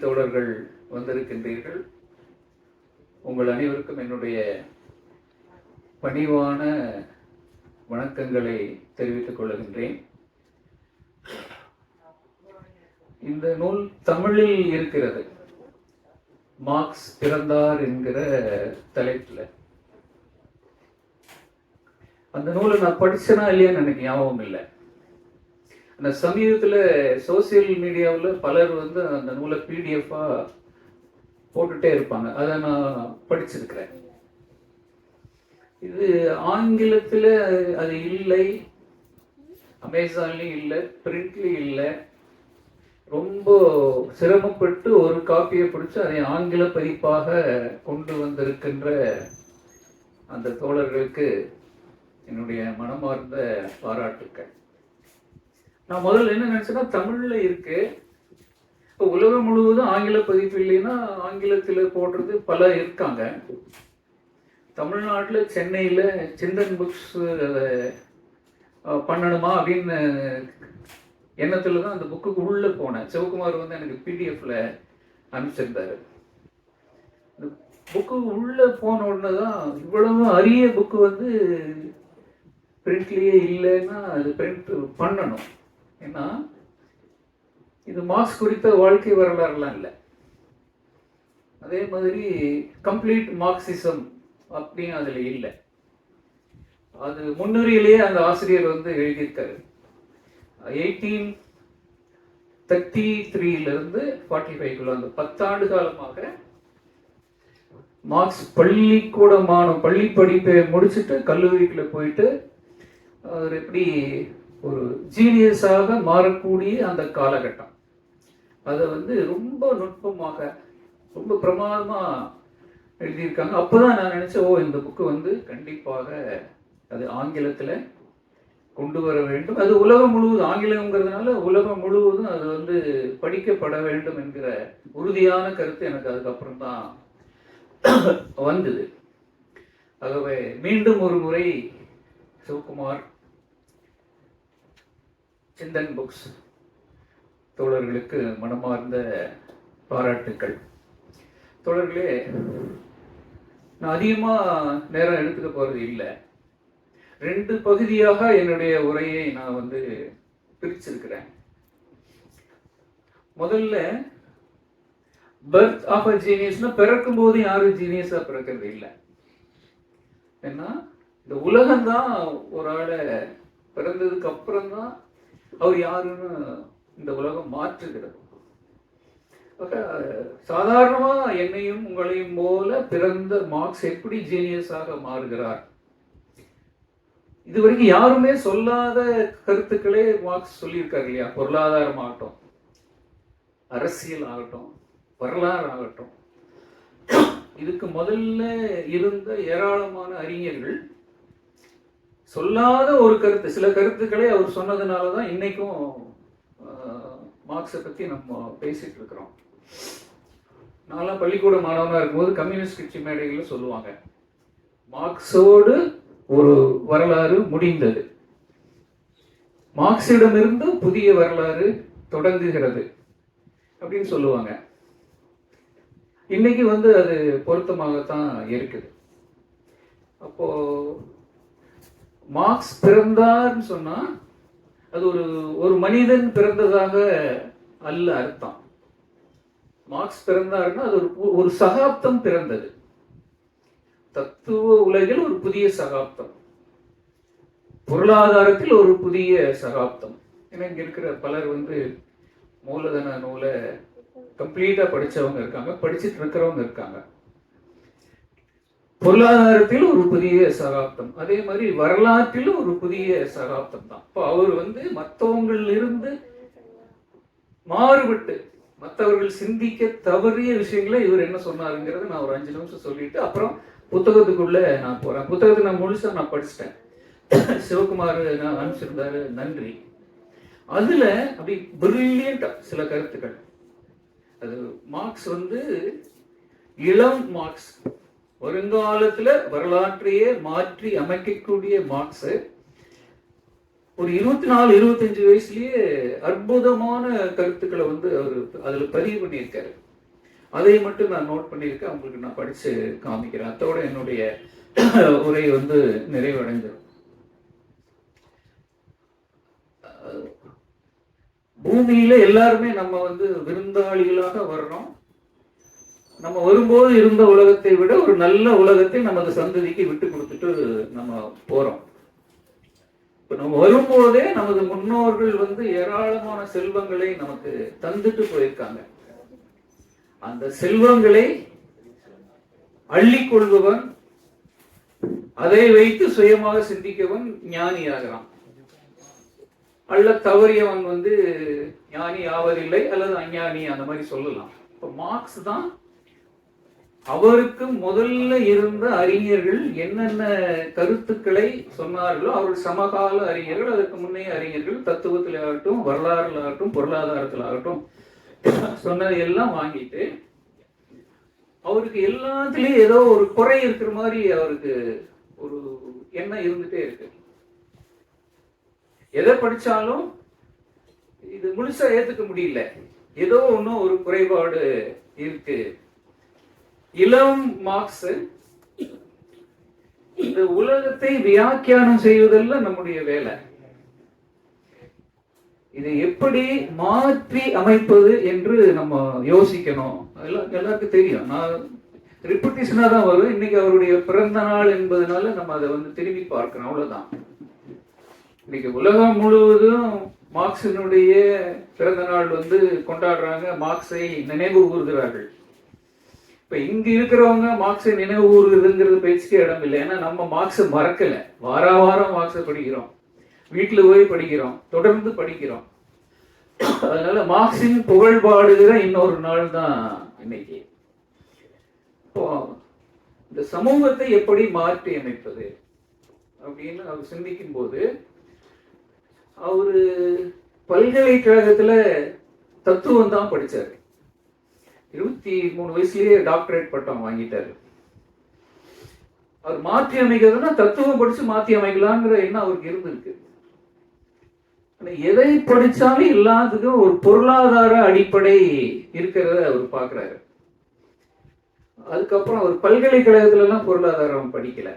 தோழர்கள் வந்திருக்கின்றீர்கள். உங்கள் அனைவருக்கும் என்னுடைய பணிவான வணக்கங்களை தெரிவித்துக் கொள்கின்றேன். இந்த நூல் தமிழில் இருக்கிறது. மார்க்ஸ் பிறந்தார் என்கிற தலைப்பில். அந்த நூலை நான் படிச்சேனா இல்லையான்னு எனக்கு ஞாபகம் இல்லை. அந்த சமீபத்தில் சோசியல் மீடியாவில் பலர் அந்த நூலை பிடிஎஃபா போட்டுட்டே இருப்பாங்க. அதை நான் படிச்சிருக்கிறேன். இது ஆங்கிலத்தில் அது இல்லை, அமேசான்லேயும் இல்லை, பிரிண்ட்லேயும் இல்லை. ரொம்ப சிரமப்பட்டு ஒரு காப்பியை பிடிச்சி அதை ஆங்கில பதிப்பாக கொண்டு வந்திருக்கின்ற அந்த தோழர்களுக்கு என்னுடைய மனமார்ந்த பாராட்டுக்கள். நான் முதல்ல என்ன நினைச்சேன்னா, தமிழ்ல இருக்கு, உலகம் முழுவதும் ஆங்கில பதிப்பு இல்லைன்னா ஆங்கிலத்தில் போடுறது பல இருக்காங்க. தமிழ்நாட்டில் சென்னையில் சிந்தன் புக்ஸ் அதை பண்ணணுமா அப்படின்னு எண்ணத்தில் தான் அந்த புக்குக்கு உள்ளே போனேன். சிவகுமார் எனக்கு பிடிஎஃப்ல அனுப்பிச்சிருந்தாரு. இந்த புக்கு உள்ளே போன உடனே தான் இவ்வளவு அரிய புக்கு பிரிண்ட்லேயே இல்லைன்னா அது பிரிண்ட் பண்ணணும். ஏன்னா இது மார்க்ஸ் குறித்த வாழ்க்கை வரலாறுலாம் இல்லை. அதே மாதிரி கம்ப்ளீட் மார்க்சிசம் அப்படின்னு அதில் இல்லை. அது முன்னுரையிலேயே அந்த ஆசிரியர் எழுதியிருக்காரு. 1833 45 அந்த 10 ஆண்டு காலமாக மார்க்ஸ் பள்ளி படிப்பை முடிச்சுட்டு கல்லூரிக்குள்ள போயிட்டு அவர் எப்படி ஒரு ஜீனியஸாக மாறக்கூடிய அந்த காலகட்டம். அதை ரொம்ப நுட்பமாக ரொம்ப பிரமாதமா எழுதியிருக்காங்க. அப்போதான் நான் நினைச்சேன், இந்த புக்கு கண்டிப்பாக அது ஆங்கிலத்தில் கொண்டு வர வேண்டும். அது உலகம் முழுவதும், ஆங்கிலங்கிறதுனால உலகம் முழுவதும் அது படிக்கப்பட வேண்டும் என்கிற உறுதியான கருத்து எனக்கு அதுக்கப்புறம் தான் வந்தது. ஆகவே மீண்டும் ஒரு முறை சிவகுமார், சிந்தன் புக்ஸ் தோழர்களுக்கு மனமார்ந்த பாராட்டுக்கள். தோழர்களே, நான் அதிகமாக நேரம் எடுத்துக்க போகிறது இல்லை. 2 பகுதியாக என்னுடைய உரையை நான் பிரிச்சிருக்கிறேன். முதல்ல பர்த் ஆஃப் அ ஜீனியஸ்னா, பிறக்கும் போது யாரும் ஜீனியஸா பிறக்கிறது இல்லை. ஏன்னா இந்த உலகம்தான் ஒரு ஆளை பிறந்ததுக்கு அப்புறம் தான் அவர் யாருன்னு இந்த உலகம் மாற்றுகிறது. சாதாரணமா என்னையும் உங்களையும் போல பிறந்த மார்க்ஸ் எப்படி ஜீனியஸாக மாறுகிறார், இதுவரைக்கும் யாருமே சொல்லாத கருத்துக்களே மார்க்ஸ் சொல்லியிருக்காரு இல்லையா? பொருளாதாரம் ஆகட்டும், அரசியல் ஆகட்டும், வரலாறு ஆகட்டும். இதுக்கு முதல்ல இருந்த ஏராளமான அறிஞர்கள் சொல்லாத ஒரு கருத்து, சில கருத்துக்களை அவர் சொன்னதுனாலதான் இன்னைக்கும் மார்க்ஸை பத்தி நம்ம பேசிட்டு இருக்கிறோம். நான்லாம் பள்ளிக்கூட மாணவனா இருக்கும்போது கம்யூனிஸ்ட் கட்சி மேடைகள் சொல்லுவாங்க, மார்க்ஸோடு ஒரு வரலாறு முடிந்தது, மார்க்சிடமிருந்து புதிய வரலாறு தொடங்குகிறது அப்படின்னு சொல்லுவாங்க. இன்னைக்கு அது பொருத்தமாகத்தான் இருக்குது. அப்போ மார்க்ஸ் பிறந்தார்னு சொன்னா அது ஒரு மனிதன் பிறந்ததாக அல்ல அர்த்தம். மார்க்ஸ் பிறந்தாருன்னா அது ஒரு சகாப்தம் பிறந்தது. தத்துவ உலகில் ஒரு புதிய சகாப்தம், பொருளாதாரத்தில் ஒரு புதிய சகாப்தம். ஏன்னா இங்க இருக்கிற பலர் மூலதன நூலை கம்ப்ளீட்டா படிச்சவங்க இருக்காங்க, படிச்சுட்டு இருக்கிறவங்க இருக்காங்க. பொருளாதாரத்தில் ஒரு புதிய சகாப்தம், அதே மாதிரி வரலாற்றிலும் ஒரு புதிய சகாப்தம் தான். இப்போ அவர் மற்றவங்களிலிருந்து மாறுபட்டு மற்றவர்கள் சிந்திக்க தவறிய விஷயங்களை இவர் என்ன சொன்னாருங்கிறத நான் ஒரு 5 நிமிஷம் சொல்லிட்டு அப்புறம் புத்தகத்துக்குள்ள நான் போறேன். புத்தகத்தை நான் முழுசா நான் படிச்சிட்டேன். சிவகுமார் நான் அனுப்பிச்சிருந்தாரு, நன்றி. அதுல அப்படி பிரில்லியண்டா சில கருத்துக்கள். அது மார்க்ஸ் இளம் மார்க்ஸ், வருங்காலத்துல வரலாற்றையே மாற்றி அமைக்கக்கூடிய மார்க்ஸ் ஒரு 24-25 வயசுலயே அற்புதமான கருத்துக்களை அவர் அதுல பதிவு பண்ணியிருக்காரு. அதை மட்டும் நான் நோட் பண்ணியிருக்கேன், உங்களுக்கு நான் படிச்சு காமிக்கிறேன். அதோட என்னுடைய உரை நிறைவடைஞ்சிடும். பூமியில எல்லாருமே நம்ம விருந்தாளிகளாக வர்றோம். நம்ம வரும்போது இருந்த உலகத்தை விட ஒரு நல்ல உலகத்தை நமது சந்ததிக்கு விட்டு கொடுத்துட்டு நம்ம போறோம். இப்ப நம்ம வரும்போதே நமது முன்னோர்கள் ஏராளமான செல்வங்களை நமக்கு தந்துட்டு போயிருக்காங்க. அந்த செல்வங்களை அள்ளிக்கொள்பவன், அதை வைத்து சுயமாக சிந்திக்கவன் ஞானியாகிறான். அல்ல தவறியவன் ஞானி ஆவதில்லை அல்லது அஞ்ஞானி, அந்த மாதிரி சொல்லலாம். இப்ப மார்க்ஸ் தான் அவருக்கு முதல்ல இருந்த அறிஞர்கள் என்னென்ன கருத்துக்களை சொன்னார்களோ, அவர்கள் சமகால அறிஞர்கள், அதற்கு முன்னைய அறிஞர்கள், தத்துவத்தில் ஆகட்டும், வரலாறுல ஆகட்டும், பொருளாதாரத்தில் ஆகட்டும், சொன்னதை எல்லாம் வாங்கிட்டு அவருக்கு எல்லாத்துலயும் ஏதோ ஒரு குறை இருக்கிற மாதிரி அவருக்கு ஒரு எண்ணம் இருந்துட்டே இருக்கு. எதை படிச்சாலும் இது முழுசா ஏத்துக்க முடியல, ஏதோ ஒன்னும் ஒரு குறைபாடு இருக்கு. இளம் மார்க்ஸ் இந்த உலகத்தை வியாக்கியானம் செய்வதெல்லாம் நம்முடைய வேலை. இதை எப்படி மாற்றி அமைப்பது என்று நம்ம யோசிக்கணும். அதெல்லாம் எல்லாருக்கும் தெரியும். நான் ரிப்பீட்டேஷனா தான் வரும். இன்னைக்கு அவருடைய பிறந்த நாள் என்பதனால நம்ம அதை திரும்பி பார்க்கணும், அவ்வளவுதான். இன்னைக்கு உலகம் முழுவதும் மார்க்சினுடைய பிறந்த நாள் கொண்டாடுறாங்க, மார்க்ஸை நினைவு கூறுகிறார்கள். இப்ப இங்க இருக்கிறவங்க மார்க்ஸை நினைவு கூறுகிறதுங்கிறது பேச்சுக்கே இடம் இல்லை. ஏன்னா நம்ம மார்க்ஸை மறக்கல, வாரம் மார்க்ஸை படிக்கிறோம், வீட்டுல போய் படிக்கிறோம், தொடர்ந்து படிக்கிறோம். அதனால மார்க்சின் புகழ்பாடுகிற இன்னொரு நாள் தான் இன்னைக்கு. இப்போ இந்த சமூகத்தை எப்படி மாற்றி அமைப்பது அப்படின்னு அவர் சிந்திக்கும் போது, அவரு பல்கலைக்கழகத்துல தத்துவம் தான் படிச்சாரு. 23 வயசுலயே டாக்டரேட் பட்டம் வாங்கிட்டாரு. அவர் மாற்றி அமைக்கிறதுனா தத்துவம் படிச்சு மாற்றி அமைக்கலாங்கிற எண்ணம் அவருக்கு இருந்திருக்கு. எதை படிச்சாலும் எல்லாத்துக்கும் ஒரு பொருளாதார அடிப்படை இருக்கிறத அவர் பார்க்கிறாரு. அதுக்கப்புறம் அவர் பல்கலைக்கழகத்துல எல்லாம் பொருளாதாரம் படிக்கல,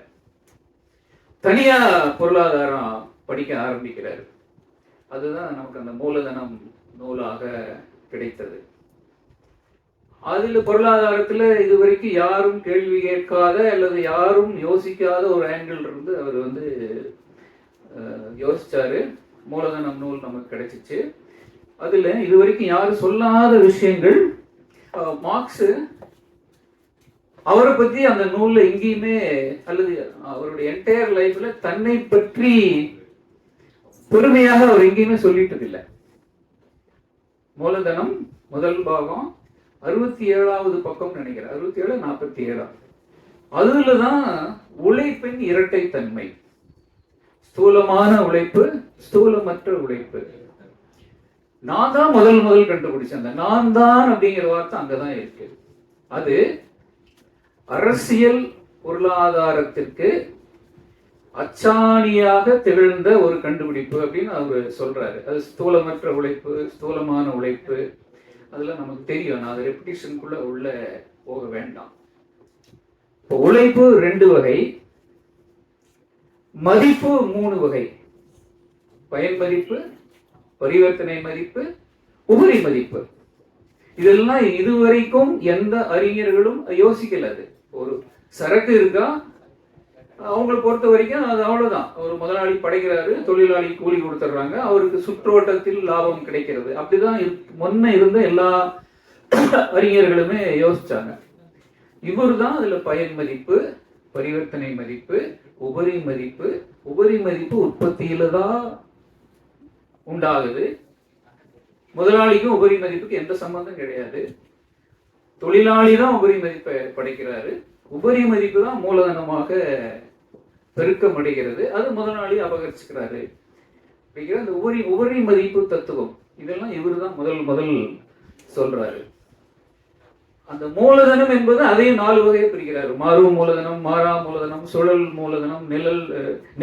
தனியா பொருளாதாரம் படிக்க ஆரம்பிக்கிறாரு. அதுதான் நமக்கு அந்த மூலதனம் நூலாக கிடைத்தது. அதுல பொருளாதாரத்துல இதுவரைக்கும் யாரும் கேள்வி கேட்காத அல்லது யாரும் யோசிக்காத ஒரு ஆங்கிள் இருந்து அவர் யோசிச்சாரு. மூலதனம் நூல் நமக்கு கிடைச்சிச்சு. அதுல இதுவரைக்கும் யாரும் சொல்லாத விஷயங்கள். மார்க்ஸ் அவரை பத்தி அந்த நூல்ல எங்கேயுமே அல்லது அவருடைய என்டையர் லைஃப்ல தன்னை பற்றி பெருமையாக அவர் எங்கேயுமே சொல்லிட்டது இல்லை. மூலதனம் முதல் பாகம் 67வது பக்கம் நினைக்கிறேன், 67 47. அதுலதான் உழைப்பின் இரட்டைத்தன்மை, ஸ்தூலமான உழைப்பு, ஸ்தூலமற்ற உழைப்பு. நான் தான் முதல் கண்டுபிடிச்சேன். அந்த நான் தான் அப்படிங்கிற வார்த்தை அங்கதான் இருக்கு. அது அரசியல் பொருளாதாரத்திற்கு அச்சாணியாக திகழ்ந்த ஒரு கண்டுபிடிப்பு அப்படின்னு அவர் சொல்றாரு. அது ஸ்தூலமற்ற உழைப்பு, ஸ்தூலமான உழைப்பு, அதெல்லாம் நமக்கு தெரியும். நான் அது ரெப்பிட்டேஷனுக்குள்ள உள்ள போக வேண்டாம். இப்போ உழைப்பு 2 வகை, மதிப்பு 3 வகை. பயன் மதிப்பு, பரிவர்த்தனை மதிப்பு, உபரி மதிப்பு. இதெல்லாம் இதுவரைக்கும் எந்த அறிஞர்களும் யோசிக்கல. அது ஒரு சரக்கு இருக்கா, அவங்களை பொறுத்த வரைக்கும் அது அவ்வளவுதான். ஒரு முதலாளி படைக்கிறாரு, தொழிலாளி கூலி கொடுத்துட்றாங்க, அவருக்கு சுற்றோட்டத்தில் லாபம் கிடைக்கிறது. அப்படிதான் முன்ன இருந்த எல்லா அறிஞர்களுமே யோசிச்சாங்க. இவர் தான் அதுல பயன் மதிப்பு, பரிவர்த்தனை மதிப்பு, உபரி மதிப்பு. உபரி மதிப்பு உற்பத்தியில தான் உண்டாகுது. முதலாளிக்கும் உபரி மதிப்புக்கு எந்த சம்பந்தம் கிடையாது. தொழிலாளி தான் உபரி மதிப்பை படைக்கிறாரு. உபரி மதிப்பு தான் மூலதனமாக பெருக்கம் அடைகிறது. அது முதலாளி அபகரிச்சுக்கிறாரு. அந்த உபரி மதிப்பு தத்துவம் இதெல்லாம் இவரு தான் முதல் சொல்றாரு. அந்த மூலதனம் என்பது அதையும் 4 வகையை பிரிக்கிறாரு. மாறு மூலதனம், மாறா மூலதனம், சுழல் மூலதனம்,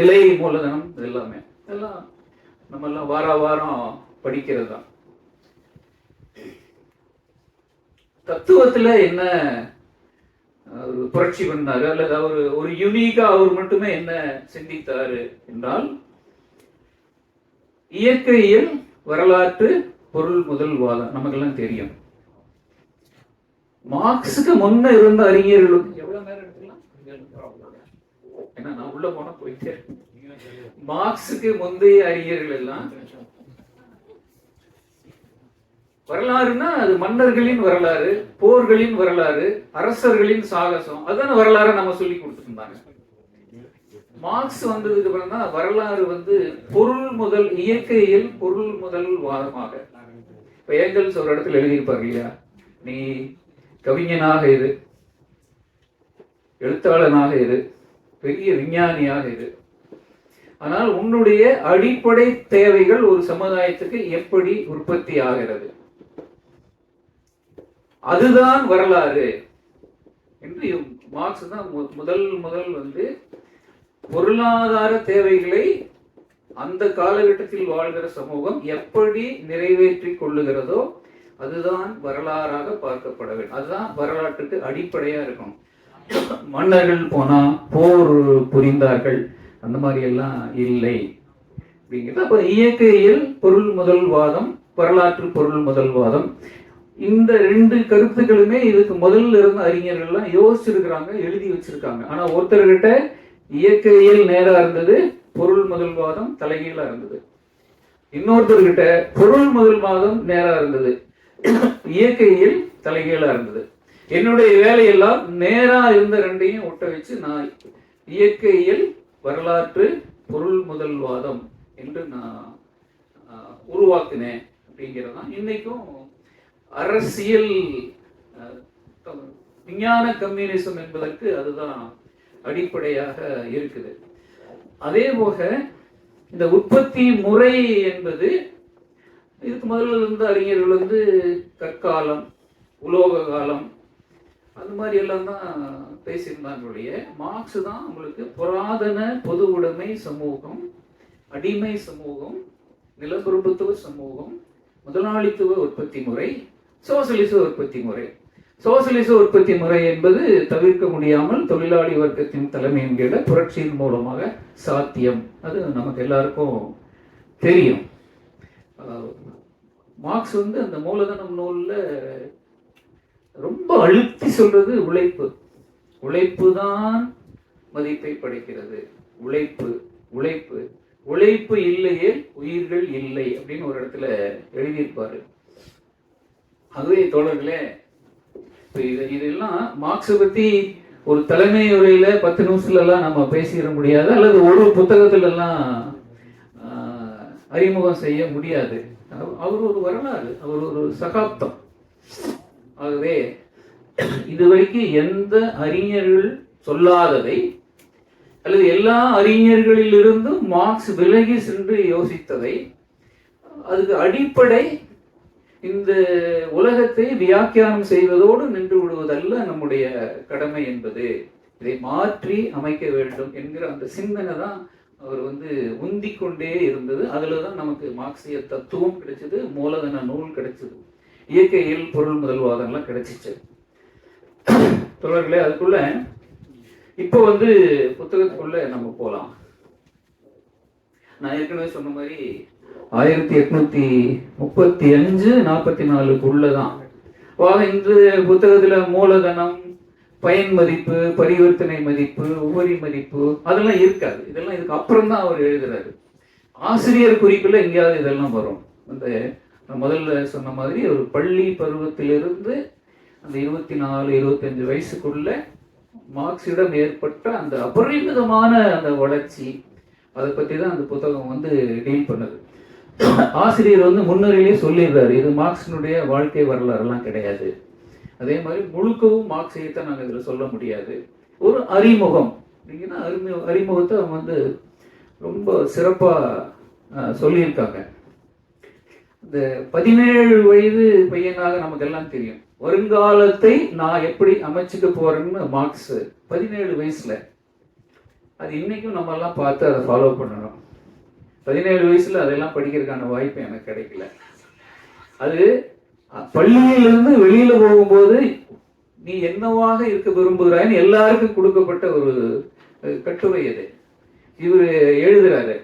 நிலை மூலதனம். இதெல்லாமே எல்லாம் நம்ம எல்லாம் வாரம் படிக்கிறது தான். தத்துவத்துல என்ன ஒரு புரட்சி பண்ணாரு, அல்லது அவர் ஒரு யூனிக்கா அவர் மட்டுமே என்ன சிந்தித்தாரு என்றால், இயற்கையில் வரலாற்று பொருள் முதல் வாதம் நமக்கெல்லாம் தெரியும். மார்க்ஸுக்கு முன்ன இருந்த அறிஞர்களுக்கு எவ்வளவு நேரம் எடுத்துக்கலாம், ஏன்னா நான் உள்ள போனா போயிட்டே. மார்க்ஸுக்கு முந்தைய அறிஞர்கள் எல்லாம் வரலாறுனா அது மன்னர்களின் வரலாறு, போர்களின் வரலாறு, அரசர்களின் சாகசம், அதுதான வரலாறு நம்ம சொல்லி கொடுத்துருந்தாங்க. மார்க்ஸ் வந்ததுக்கு அப்புறம் தான் வரலாறு பொருள் முதல், இயற்கையில் பொருள் முதல் வாதமாக. இப்ப ஏங்கல்ஸ் ஒரு இடத்துல எழுதியிருப்பார் இல்லையா, நீ கவிஞனாக இரு, எழுத்தாளனாக இரு, பெரிய விஞ்ஞானியாக இரு, ஆனால் உன்னுடைய அடிப்படை தேவைகள் ஒரு சமுதாயத்துக்கு எப்படி உற்பத்தி ஆகிறது, அதுதான் வரலாறு என்று மார்க்ஸ் தான் முதல் பொருளாதார தேவைகளை அந்த காலகட்டத்தில் வாழ்கிற சமூகம் எப்படி நிறைவேற்றி கொள்ளுகிறதோ அதுதான் வரலாறாக பார்க்கப்பட வேண்டும். அதுதான் வரலாற்றுக்கு அடிப்படையா இருக்கும். மன்னர்கள் போனா போர் புரிந்தார்கள், அந்த மாதிரி எல்லாம் இல்லை அப்படிங்கிறது. அப்ப இயற்கையில் பொருள் முதல் வாதம், வரலாற்று பொருள் முதல் வாதம், இந்த ரெண்டு கருத்துக்களுமே இதுக்கு முதல்ல இருந்த அறிஞர்கள்லாம் யோசிச்சிருக்கிறாங்க, எழுதி வச்சிருக்காங்க. ஆனா ஒருத்தர்கிட்ட இயற்கையில் நேரா இருந்தது, பொருள் முதல் வாதம் தலைகீழா இருந்தது. இன்னொருத்தர்கிட்ட பொருள் முதல் வாதம் நேரா இருந்தது, இயற்கையில் தலைகீழா இருந்தது. என்னுடைய வேலையெல்லாம் நேரா இருந்த ரெண்டையும் ஒட்ட வச்சு நான் இயற்கையில் வரலாற்று பொருள் முதல் வாதம் என்று நான் உருவாக்கினேன் அப்படிங்கிறதான் இன்னைக்கும் அரசியல் விஞ்ஞான கம்யூனிசம் என்பதற்கு அதுதான் அடிப்படையாக இருக்குது. அதே போக இந்த உற்பத்தி முறை என்பது இதுக்கு முதல்ல இருந்த அறிஞர்கள் கற்காலம், உலோக காலம், அந்த மாதிரி எல்லாம் தான் பேசியிருந்தாங்களுடைய. மார்க்ஸ் தான் உங்களுக்கு புராதன பொது உடைமை சமூகம், அடிமை சமூகம், நிலப்பிரபுத்துவ சமூகம், முதலாளித்துவ உற்பத்தி முறை, சோசலிச உற்பத்தி முறை. சோசலிச உற்பத்தி முறை என்பது தவிர்க்க முடியாமல் தொழிலாளி வர்க்கத்தின் தலைமையின் கீழ புரட்சியின் மூலமாக சாத்தியம். அது நமக்கு எல்லாருக்கும் தெரியும். மார்க்ஸ் அந்த மூலதனம் நூல்ல ரொம்ப அழுத்தி சொல்றது உழைப்பு. உழைப்பு தான் மதிப்பை படைக்கிறது. உழைப்பு உழைப்பு உழைப்பு இல்லையே உயிர்கள் இல்லை அப்படின்னு ஒரு இடத்துல எழுதியிருப்பாரு. அதுவே தோழர்களே, இதெல்லாம் மார்க்ஸை பத்தி ஒரு தலைமை உரையில 10 நிமிஷத்துல எல்லாம் நம்ம பேசிட முடியாது, அல்லது ஒரு புத்தகத்துல எல்லாம் அறிமுகம் செய்ய முடியாது. அவர் ஒரு வரலாறு, அவர் ஒரு சகாப்தம். ஆகவே இதுவரைக்கும் எந்த அறிஞர்கள் சொல்லாததை, அல்லது எல்லா அறிஞர்களிலிருந்தும் மார்க்ஸ் விலகி சென்று யோசித்ததை, அதுக்கு அடிப்படை இந்த உலகத்தை வியாக்கியானம் செய்வதோடு நின்று விடுவதல்ல நம்முடைய கடமை என்பது. இதை மாற்றி அமைக்க வேண்டும் என்கிற அந்த சிந்தனை தான் அவர் உந்திக் கொண்டே இருந்தது. அதுலதான் நமக்கு மார்க்சிய தத்துவம் கிடைச்சது, மூலதன நூல் கிடைச்சது, இயற்கையில் பொருள் முதல்வாதம்லாம் கிடைச்சிச்சு. தொடர்களே, அதுக்குள்ள இப்போ புத்தகத்துக்குள்ள நம்ம போலாம். நான் ஏற்கனவே சொன்ன மாதிரி 1835-44 இந்த புத்தகத்துல மூலதனம், பயன் மதிப்பு, பரிவர்த்தனை மதிப்பு, உபரி மதிப்பு அதெல்லாம் இருக்காது. இதெல்லாம் இதுக்கு அப்புறம் தான் அவர் எழுதுறாரு. ஆசிரியர் குறிப்புல எங்கேயாவது இதெல்லாம் வரும். முதல்ல சொன்ன மாதிரி ஒரு பள்ளி பருவத்திலிருந்து அந்த 24-25 வயசுக்குள்ள மார்க்சிடம் ஏற்பட்ட அந்த அபரிமிதமான அந்த வளர்ச்சி, அதை பத்தி தான் அந்த புத்தகம் டீல் பண்ணுது. ஆசிரியர் முன்னுரையிலே சொல்லிடுறாரு, இது மார்க்சினுடைய வாழ்க்கை வரலாறுலாம் கிடையாது. அதே மாதிரி முழுக்கவும் மார்க்சியத்தை நாங்கள் இதில் சொல்ல முடியாது. ஒரு அறிமுகம் அப்படிங்கன்னா அறிமுகத்தை அவங்க ரொம்ப சிறப்பாக சொல்லியிருக்காங்க. இந்த 17 வயது பையனாக நமக்கு எல்லாம் தெரியும், வருங்காலத்தை நான் எப்படி அமைச்சுக்க போறேன்னு மார்க்ஸ் 17 வயசுல. அது இன்னைக்கும் நம்ம எல்லாம் பார்த்து அதை ஃபாலோ பண்ணணும். 17 வயசுல அதெல்லாம் படிக்கிறதுக்கான வாய்ப்பு எனக்கு கிடைக்கல. அது பள்ளியிலிருந்து வெளியில போகும்போது நீ என்னவாக இருக்க விரும்புகிறாய்ன்னு எல்லாருக்கும் கொடுக்கப்பட்ட ஒரு கட்டுரை அது. இவர் எழுதுறாரு.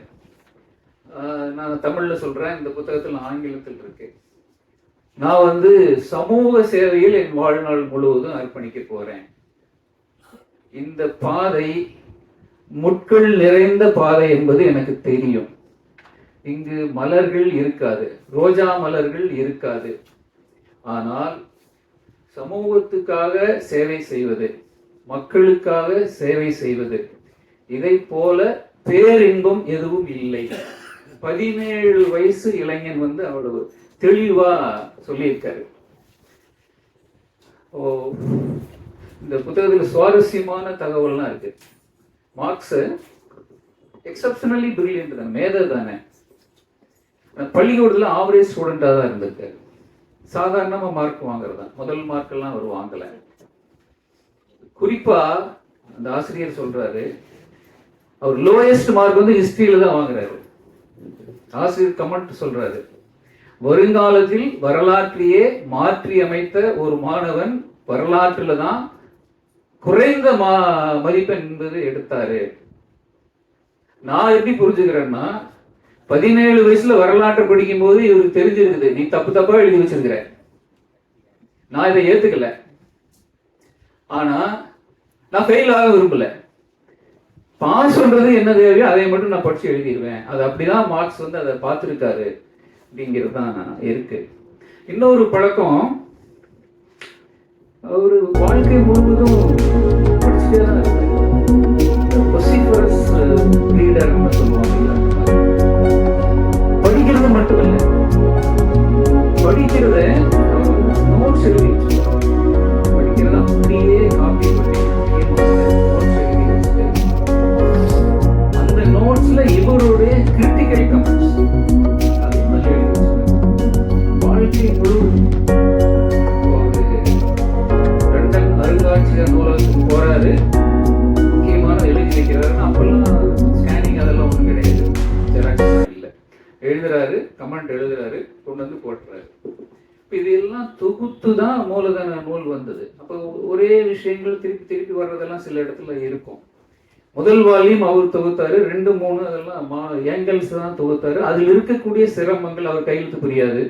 நான் தமிழ்ல சொல்றேன், இந்த புத்தகத்தில் ஆங்கிலத்தில் இருக்கு. நான் சமூக சேவையில் என் வாழ்நாள் முழுவதும் அர்ப்பணிக்க போறேன். இந்த பாதை முட்கள் நிறைந்த பாதை என்பது எனக்கு தெரியும். இங்கு மலர்கள் இருக்காது, ரோஜா மலர்கள் இருக்காது. ஆனால் சமூகத்துக்காக சேவை செய்வது, மக்களுக்காக சேவை செய்வது, இதை போல பேரின்பம் எதுவும் இல்லை. 17 வயசு இளைஞன் அவ்வளவு தெளிவா சொல்லியிருக்காரு. இந்த புத்தகத்தில் சுவாரஸ்யமான தகவல்லாம் இருக்கு. மார்க்ஸ் எக்ஸப்ஷனலி பிரில்லியன்ட் தான், மேதை தானே. பள்ளிக்கூடத்தில் ஆவரேஜ் ஸ்டூடெண்டா தான் இருந்திருக்காரு. சாதாரணமா மார்க் வாங்குறதா, முதல் மார்க் எல்லாம் அவர் வாங்கல. குறிப்பா அந்த ஆசிரியர் சொல்றாரு, அவர் லோயஸ்ட் மார்க் ஹிஸ்டரியில தான் வாங்குறாரு. ஆசிரியர் கமெண்ட் சொல்றாரு, வருங்காலத்தில் வரலாற்றையே மாற்றி அமைத்த ஒரு மாணவன் வரலாற்றுல தான் குறைந்த மதிப்பெண் என்பது எடுத்தாரு. நான் எப்படி புரிஞ்சுக்கிறேன்னா, 17 வயசுல வரலாற்றை படிக்கும் போது இவருக்கு தெரிஞ்சிருக்குது, நீ தப்பு தப்பா எழுதி வச்சிருக்கிற, நான் இதை ஏத்துக்கல, ஆனா நான் ஃபெயில் ஆக விரும்பல, பாஸ் பண்றது என்ன தேவையோ அதை மட்டும் நான் படிச்சு எழுதிடுவேன். அது அப்படிதான் மார்க்ஸ் அதை பார்த்துருக்காரு அப்படிங்கிறது தான் இருக்கு. இன்னொரு பழக்கம், அவரு வாழ்க்கை முழுவதும் படிச்சுட்டே தான் இருக்கு. சொல்லுவாங்க, படிக்கிறது மட்டும் இல்லை, படிக்கிறத நோட்ஸ் எழுதி படிக்கிறத அப்படியே காப்பி பண்ணி அந்த நோட்ஸ்ல இவருடைய கிரிட்டிக்கல் கமெண்ட்ஸ் வாழ்க்கை முழுவதும். லண்டன் அருங்காட்சியக நூலகத்துக்கு போறாரு, முக்கியமான எழுதி வைக்கிறாரு. அப்பெல்லாம் ஸ்கேனிங் அதெல்லாம் ஒன்றும் கிடையாது, ஜெராக்ஸ் இல்லை. எழுதுறாரு, கமெண்ட் எழுதுறாரு, கொண்டு போட்டுறாரு. இதெல்லாம் தொகுத்து தான் மூலதன நூல் வந்தது. அப்போ ஒரே விஷயங்கள் திருப்பி திருப்பி வர்றதெல்லாம் சில இடத்துல இருக்கும். முதல் வால்யூம் அவர் தொகுத்தாரு, 2, 3 அதெல்லாம் ஏங்கல்ஸ் தான் தொகுத்தாரு. அதில் இருக்கக்கூடிய சிரமங்கள் அவர் கையெழுத்து புரியாது,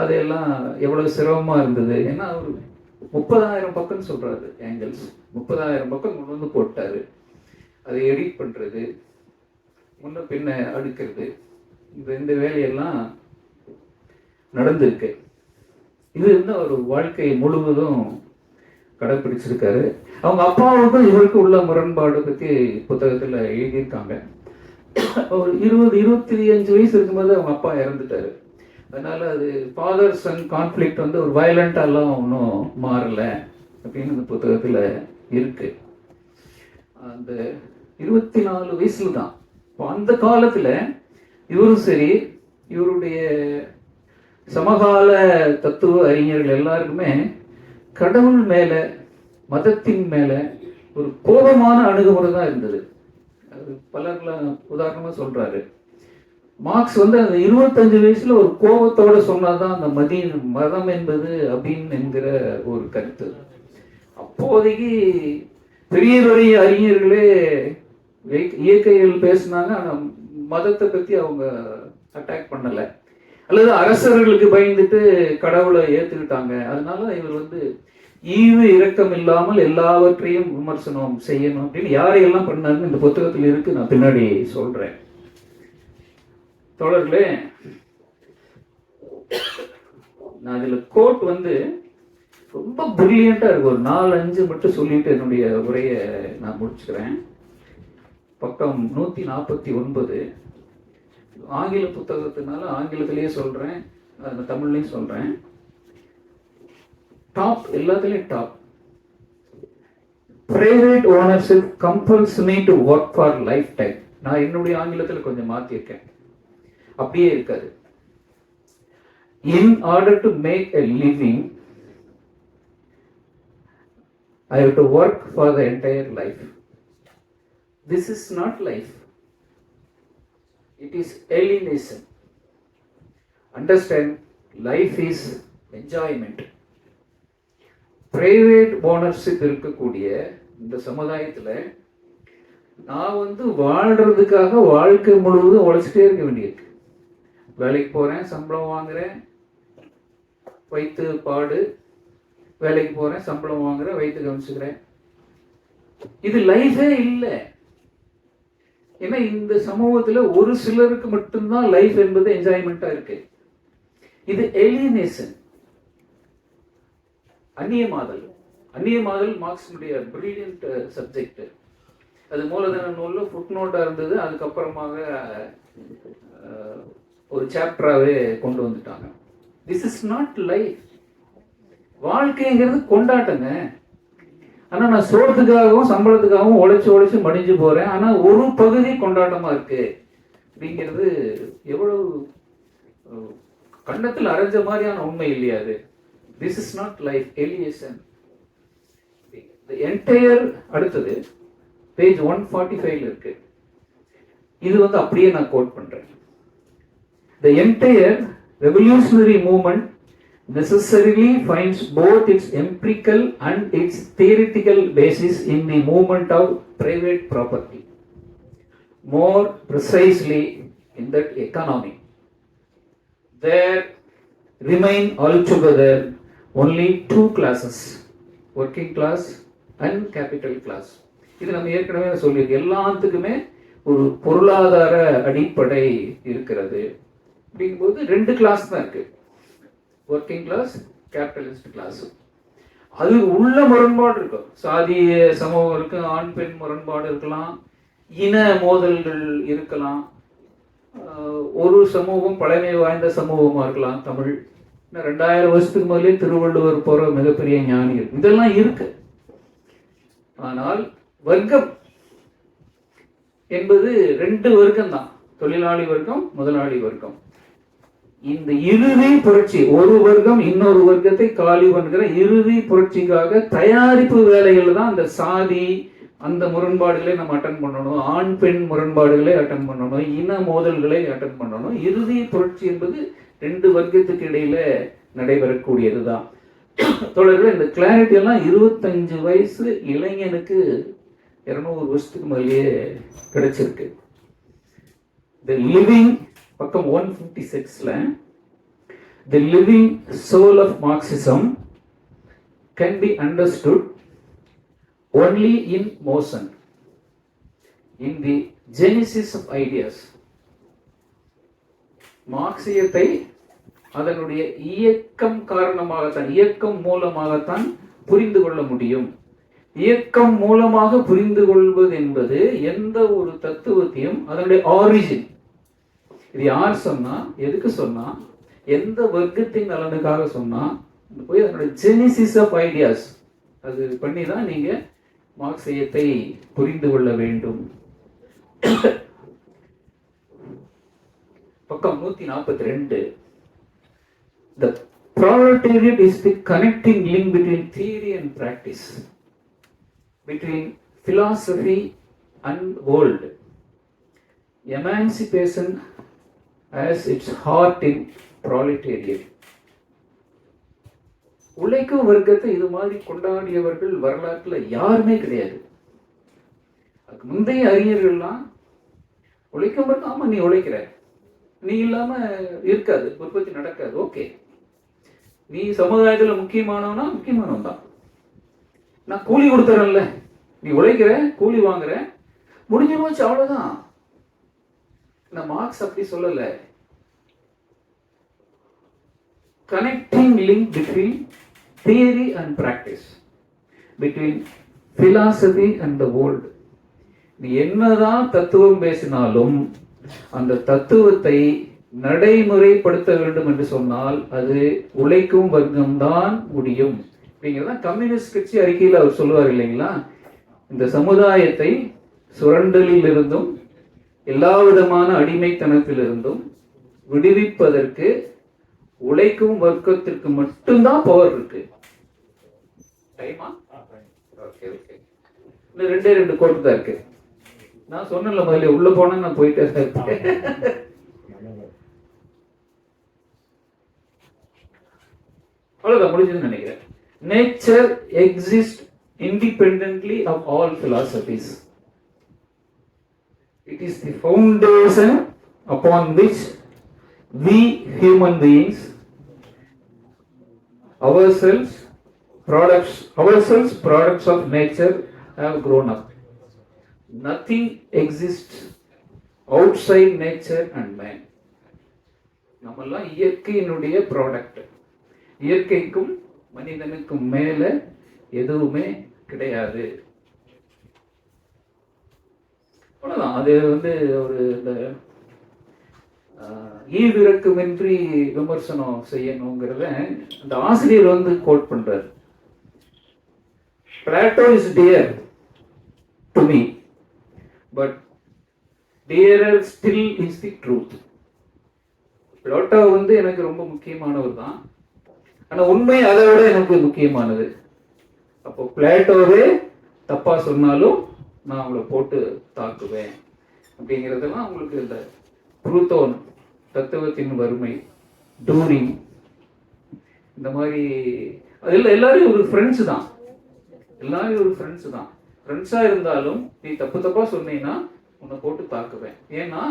அதெல்லாம் எவ்வளவு சிரமமா இருந்தது. ஏன்னா அவர் 30,000 பக்கம் சொல்றாரு ஏங்கல்ஸ், 30,000 பக்கம் கொண்டு போட்டாரு. அதை எடிட் பண்றது, முன்ன பின்ன அடுக்கிறது, இந்த வேலையெல்லாம் நடந்திருக்கு. இது ஒரு வாழ்க்கை முழுவதும் கடைபிடிச்சிருக்காரு. அவங்க அப்பாவுக்கும் இவருக்கு உள்ள முரண்பாடு பத்தி புத்தகத்துல எழுதியிருக்காங்க. ஒரு 20-25 வயசு இருக்கும்போது அவங்க அப்பா இறந்துட்டாரு. அதனால அது ஃபாதர் சன் கான்ஃபிளிக்ட் ஒரு வயலண்டாலாம் ஒன்றும் மாறல அப்படின்னு இந்த புத்தகத்துல இருக்கு. அந்த 24 வயசுல தான் அந்த காலத்துல இவரும் சரி, இவருடைய சமகால தத்துவ அறிஞர்கள் எல்லாருக்குமே கடவுள் மேல, மதத்தின் மேல ஒரு கோபமான அணுகுமுறை தான் இருந்தது. அது பலர்ல உதாரணமா சொல்றாரு. மார்க்ஸ் அந்த 25 வயசுல ஒரு கோபத்தோட சொன்னாதான் அந்த மதம் என்பது அப்படின்னு என்கிற ஒரு கருத்து. அப்போதைக்கு பெரிய பெரிய அறிஞர்களே இயற்கைகள் பேசினாங்க, ஆனா மதத்தை பத்தி அவங்க அட்டாக் பண்ணல. அல்லது அரசர்களுக்கு பயந்துட்டு கடவுளை ஏத்துக்கிட்டாங்க. அதனால இவர் ஈவு இரக்கம் இல்லாமல் எல்லாவற்றையும் விமர்சனம் செய்யணும் அப்படின்னு யாரையெல்லாம் பண்ணாருன்னு இந்த புத்தகத்தில் இருக்கு, நான் பின்னாடி சொல்றேன். தோழர்களே, நான் இதுல கோட் ரொம்ப பிரில்லியண்டா இருக்கு. ஒரு 4-5 மட்டும் சொல்லிட்டு என்னுடைய உரையை நான் முடிச்சுக்கிறேன். பக்கம் 149, ஆங்கில புத்தகத்தினால ஆங்கிலத்திலேயே சொல்றேன், தமிழ்லையும் சொல்றேன். டாப், எல்லாத்துலயும் top. Private ownership compels me to work for life time. நான் என்னுடைய ஆங்கிலத்தில் கொஞ்சம் மாத்திருக்கேன், அப்படியே இருக்காது. In order to make a living I have to work for the entire life. This is not life. It is alienation. Understand, life is enjoyment. Private ownership இருக்கக்கூடிய இந்த சமுதாயத்தில் நான் வாழ்றதுக்காக வாழ்க்கை முழுவதும் உழைச்சிட்டே இருக்க வேண்டியிருக்கு. வேலைக்கு போகிறேன், சம்பளம் வாங்குறேன், வைத்து பாடு, வேலைக்கு போகிறேன், சம்பளம் வாங்குறேன், வைத்து கவனிச்சுக்கிறேன். இது லைஃபே இல்லை. ஏன்னா இந்த சமூகத்தில் ஒரு சிலருக்கு மட்டும்தான் லைஃப் என்பது என்ஜாய்மெண்ட்டாக இருக்கு. இது எலினேஷன், அந்நியமாதல். அந்நியமாதல் மார்க்ஸினுடைய பிரில்லியன்ட் சப்ஜெக்ட். அது மூலதன நூலில் ஃபுட் நோட்டாக இருந்தது. அதுக்கப்புறமாக ஒரு சாப்டராகவே கொண்டு வந்துட்டாங்க. This is not life. வாழ்க்கைங்கிறது கொண்டாட்டங்க. ஆனால் நான் சோறதுக்காகவும் சம்பளத்துக்காகவும் உழைச்சி மடிஞ்சு போகிறேன். ஆனால் ஒரு பகுதி கொண்டாட்டமாக இருக்கு அப்படிங்கிறது எவ்வளவு கண்டத்தில் அரைஞ்ச மாதிரியான உண்மை இல்லையா அது? This is not life, alienation. Entire அடுத்தது பேஜ் 145 இருக்கு. இது அப்படியே நான் கோட் பண்றேன். The entire revolutionary movement necessarily finds both its empirical and its theoretical basis in the movement of private property. More precisely, in that economy, there remain altogether only two classes, working class and capital class. இது நம்ம ஏற்கனவே சொல்லியிருக்கு. எல்லாத்துக்குமே ஒரு பொருளாதார அடிப்படை இருக்கிறது. அப்படிங்கும்போது ரெண்டு கிளாஸ் தான் இருக்கு, ஒர்க்கிங் கிளாஸ், கேபிட்டலிஸ்ட் கிளாஸ். அது உள்ள முரண்பாடு இருக்கும். சாதிய சமூகம் இருக்கு, ஆண் பெண் முரண்பாடு இருக்கலாம், இன மோதல்கள் இருக்கலாம். ஒரு சமூகம் பழமை வாய்ந்த சமூகமா இருக்கலாம். தமிழ் 2000 வருஷத்துக்கு முதலே திருவள்ளுவர் போற மிகப்பெரிய ஞானி இருக்கு. இதெல்லாம் இருக்கு. ஆனால் வர்க்கம் என்பது ரெண்டு வர்க்கம் தான், தொழிலாளி வர்க்கம், முதலாளி வர்க்கம். இந்த இறுதி புரட்சி, ஒரு வர்க்கம் இன்னொரு வர்க்கத்தை காலி பண்ணுகிற இறுதி புரட்சிக்காக தயாரிப்பு வேலைகள் தான் அந்த சாதி, அந்த முரண்பாடுகளை நம்ம அட்டன் பண்ணணும், ஆண் பெண் முரண்பாடுகளை அட்டன் பண்ணணும், இன மோதல்களை அட்டன் பண்ணணும். இறுதி புரட்சி என்பது ரெண்டு வர்க்கத்துக்கு இடையில நடைபெறக்கூடியதுதான். தொடர்கள் இந்த கிளாரிட்டி எல்லாம் 25 வயசு இளைஞனுக்கு 200 வருஷத்துக்கு மேலேயே கிடைச்சிருக்கு. The living, பக்கம் 156ல, the living soul of Marxism can be understood only in motion, in the genesis of ideas. மார்க்சியத்தை அதனுடைய இயக்கம் காரணமாகத்தான், இயக்கம் மூலமாகத்தான் புரிந்து கொள்ள முடியும். இயக்கம் மூலமாக புரிந்து கொள்வது என்பது எந்த ஒரு தத்துவத்தையும் அதனுடைய ஆரிஜின், இது யார் சொன்னா, எதுக்கு சொன்னா, எந்த வர்க்கத்தின் நலனுக்காக சொன்னா, போய் அதனுடைய ஜெனிசிஸ் ஆஃப் ஐடியாஸ் அது பண்ணி தான் நீங்க மார்க்சியத்தை புரிந்து கொள்ள வேண்டும். பக்கம் 142. The proletariat is the connecting link between theory and practice, between philosophy and world. Emancipation has its heart in proletariat. உழைக்கும் வர்க்கத்தை இது மாதிரி கொண்டாடியவர்கள் வரலாற்றுல யாருமே கிடையாது. அதுக்கு முந்தைய அறிஞர்கள்லாம் உழைக்கும் வர்க்கம், ஆமா நீ உழைக்கிற, நீ இல்லாம இருக்காது, உற்பத்தி நடக்காது, ஓகே, நீ சமுதாயத்துல முக்கியமானவனா, முக்கியமானவன் தான், நான் கூலி கொடுத்துறேன்ல, நீ உழைக்கிற, கூலி வாங்குற, முடிஞ்சு போச்சு, அவ்வளவுதான். மார்க்ஸ் அப்படி சொல்லல. Connecting link between theory and practice, between philosophy and the world. நீ என்னதான் தத்துவம் பேசினாலும் அந்த தத்துவத்தை நடைமுறைப்படுத்த வேண்டும் என்று சொன்னால் அது உழைக்கும் வர்க்கம்தான் முடியும். அப்படிங்கிறதான் கம்யூனிஸ்ட் கட்சி அறிக்கையில் அவர் சொல்லுவார் இல்லைங்களா, இந்த சமுதாயத்தை சுரண்டலில் இருந்தும் எல்லா விதமான அடிமைத்தனத்திலிருந்தும் விடுவிப்பதற்கு உழைக்கும் வர்க்கத்திற்கு மட்டும்தான் பவர் இருக்கு. டைமா? Okay okay. ரெண்டே ரெண்டு கோட்டு தான் இருக்கு. நான் சொன்னேன்ல முதல்ல, உள்ள போனா நான் போயிட்டே இருப்பேன். அவ்வளவுதான், முடிஞ்சதுன்னு நினைக்கிறேன். Nature exist independently of all philosophies. It is the foundation upon which we human beings, ourselves products of nature, have grown up. Nothing exists outside nature and man. நம்மெல்லாம் இயற்கையினுடைய ப்ராடக்ட். இயற்கைக்கும் மனிதனுக்கும் மேல எதுவுமே கிடையாது. அவ்வளவுதான். அது ஒரு ஈவிரக்கமின்றி விமர்சனம் செய்யணுங்கிறத அந்த ஆசிரியர் கோட் பண்றார். Plato is dear to me, but dearer still is the truth. Plato எனக்கு ரொம்ப முக்கியமானவர் தான், ஆனா உண்மை அதை விட எனக்கு முக்கியமானது. அப்போ பிளாட்டோவே தப்பா சொன்னாலும் நான் அவங்கள போட்டு தாக்குவேன் அப்படிங்கிறதெல்லாம் உங்களுக்கு இந்த புளூத்தோன், தத்துவத்தின் வறுமை, டூரிங், இந்த மாதிரி அதில் எல்லாரும் ஒரு ஃப்ரெண்ட்ஸ் தான். எல்லாரும் ஒரு ஃப்ரெண்ட்ஸ் தான். ஃப்ரெண்ட்ஸா இருந்தாலும் நீ தப்பா சொன்னீங்கன்னா உன்னை போட்டு தாக்குவேன். ஏன்னா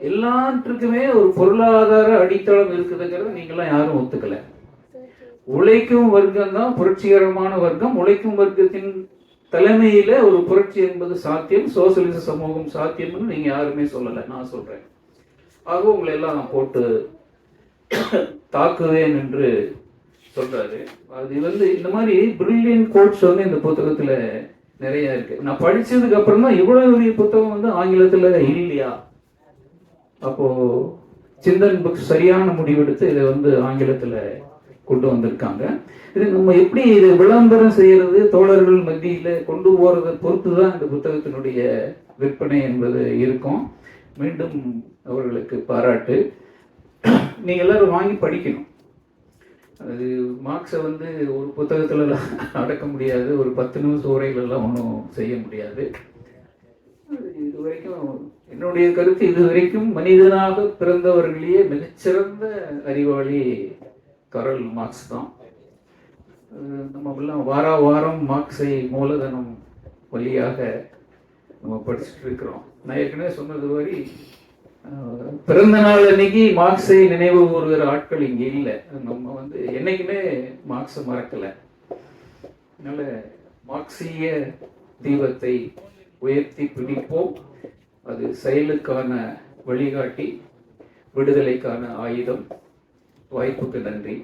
எல்லாற்றுக்குமே ஒரு பொருளாதார அடித்தளம் இருக்குதுங்கிறத நீங்களாம் யாரும் ஒத்துக்கல. உழைக்கும் வர்க்கம் தான் புரட்சிகரமான வர்க்கம். உழைக்கும் வர்க்கத்தின் தலைமையில ஒரு புரட்சி என்பது சாத்தியம், சோசியலிச சமூகம் சாத்தியம்னு நீங்க யாருமே சொல்லல, நான் சொல்றேன். ஆக உங்களை எல்லாம் நான் போட்டு தாக்குவேன் என்று சொல்றாரு. அது இந்த மாதிரி பிரில்லியன் கோட்ஸ் இந்த புத்தகத்துல நிறைய இருக்கு. நான் படிச்சதுக்கு அப்புறம் தான் இவ்வளவு பெரிய புத்தகம் ஆங்கிலத்துல இல்லையா, அப்போ சிந்தன் புக்ஸ் சரியான முடிவெடுத்து இதை ஆங்கிலத்துல கொண்டு வந்திருக்காங்க. இது நம்ம எப்படி இது விளம்பரம் செய்யறது, தோழர்கள் மத்தியில கொண்டு போறதை பொறுத்து தான் இந்த புத்தகத்தினுடைய விற்பனை என்பது இருக்கும். மீண்டும் அவர்களுக்கு பாராட்டு. நீங்க எல்லாரும் வாங்கி படிக்கணும். அது மார்க்ஸை ஒரு புத்தகத்துல அடக்க முடியாது, ஒரு 10 நிமிஷம் உரைகளெல்லாம் ஒன்றும் செய்ய முடியாது. இது வரைக்கும் என்னுடைய கருத்து, இது வரைக்கும் மனிதனாக பிறந்தவர்களையே மிகச்சிறந்த அறிவாளி கரல் மார்க்ஸ் தான். நம்ம எல்லாம் வாரம் மார்க்ஸை மூலதனம் வழியாக நம்ம படிச்சுட்டு இருக்கிறோம். நான் ஏற்கனவே சொன்னது மாதிரி பிறந்த நாள் அன்னைக்கு மார்க்ஸை நினைவு கூறுகிற ஆட்கள் இங்கே இல்லை. நம்ம என்னைக்குமே மார்க்ஸை மறக்கல. அதனால மார்க்சிய தீபத்தை உயர்த்தி பிடிப்போம். அது செயலுக்கான வழிகாட்டி, விடுதலைக்கான ஆயுதம். வாய்ப்புக்கு நன்றி.